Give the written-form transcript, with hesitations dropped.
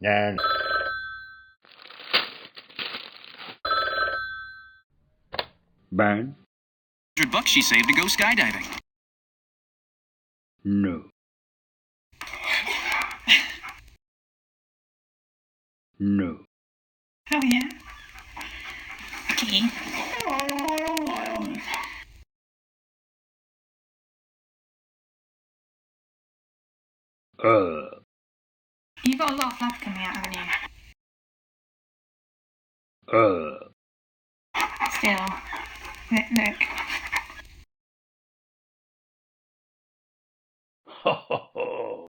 And bang. $100 she saved to go skydiving. No. No. Oh yeah. Okay. You've got a lot of flaps coming out, haven't you? Still. Look. Ho ho ho.